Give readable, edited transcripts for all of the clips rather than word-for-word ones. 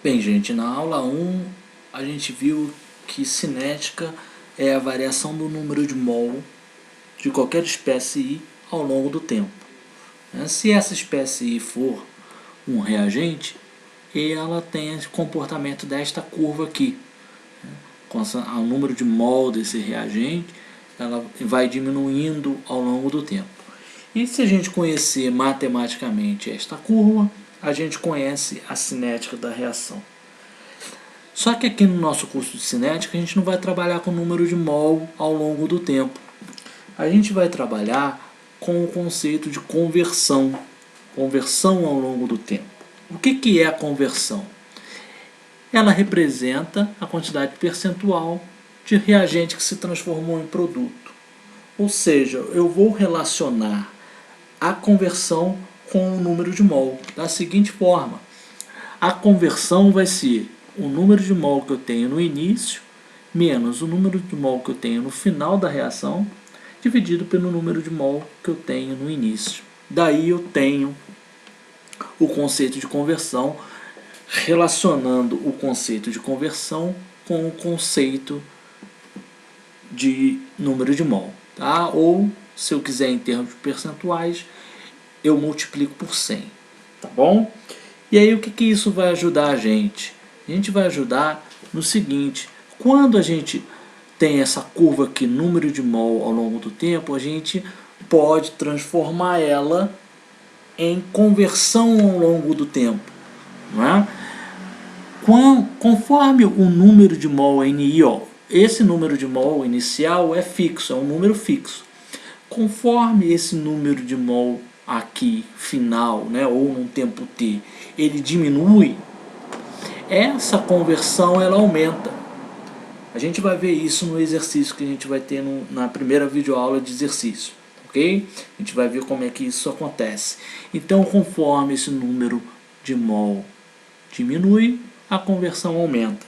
Bem, gente, na aula 1 a gente viu que cinética é a variação do número de mol de qualquer espécie I ao longo do tempo. Se essa espécie I for um reagente, ela tem esse comportamento desta curva aqui. Com o número de mol desse reagente, ela vai diminuindo ao longo do tempo. E se a gente conhecer matematicamente esta curva, a gente conhece a cinética da reação. Só que aqui no nosso curso de cinética a gente não vai trabalhar com o número de mol ao longo do tempo. A gente vai trabalhar com o conceito de conversão ao longo do tempo. O que é a conversão? Ela representa a quantidade percentual de reagente que se transformou em produto. Ou seja, eu vou relacionar a conversão com o número de mol da seguinte forma: a conversão vai ser o número de mol que eu tenho no início menos o número de mol que eu tenho no final da reação dividido pelo número de mol que eu tenho no início. Daí eu tenho o conceito de conversão, relacionando o conceito de conversão com o conceito de número de mol, tá? Ou, se eu quiser em termos percentuais, eu multiplico por 100, tá bom? E aí o que isso vai ajudar a gente? A gente vai ajudar no seguinte: quando a gente tem essa curva aqui, número de mol ao longo do tempo, a gente pode transformar ela em conversão ao longo do tempo, não é? Conforme o número de mol NI, esse número de mol inicial é fixo, é um número fixo. Conforme esse número de mol aqui final, né, ou num tempo t, ele diminui, essa conversão ela aumenta. A gente vai ver isso no exercício que a gente vai ter na primeira videoaula de exercício, ok? A gente vai ver como é que isso acontece. Então, conforme esse número de mol diminui, a conversão aumenta.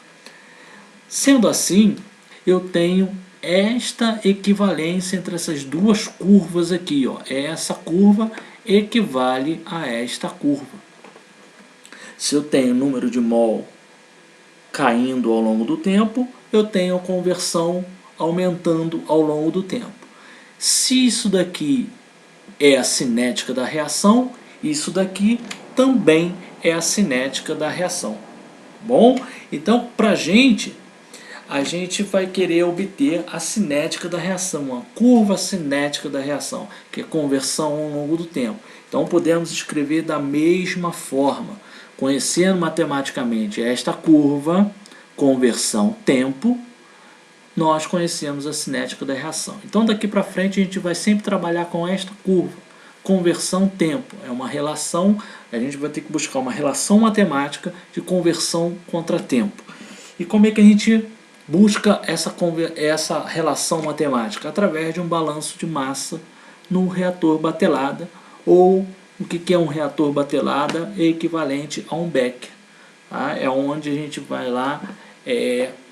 Sendo assim, eu tenho esta equivalência entre essas duas curvas aqui, essa curva equivale a esta curva. Se eu tenho número de mol caindo ao longo do tempo, eu tenho a conversão aumentando ao longo do tempo. Se isso daqui é a cinética da reação, isso daqui também é a cinética da reação. Bom, então a gente vai querer obter a cinética da reação, a curva cinética da reação, que é conversão ao longo do tempo. Então podemos escrever da mesma forma, conhecendo matematicamente esta curva, conversão tempo, nós conhecemos a cinética da reação. Então daqui para frente a gente vai sempre trabalhar com esta curva, conversão tempo. É uma relação, a gente vai ter que buscar uma relação matemática de conversão contra tempo. E como é que a gente busca essa relação matemática? Através de um balanço de massa no reator batelada, ou o que é um reator batelada? É equivalente a um Becker. Tá? É onde a gente vai lá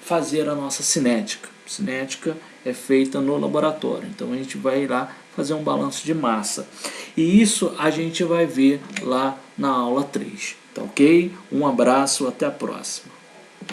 fazer a nossa cinética. Cinética é feita no laboratório, então a gente vai lá fazer um balanço de massa. E isso a gente vai ver lá na aula 3. Tá ok? Um abraço, até a próxima.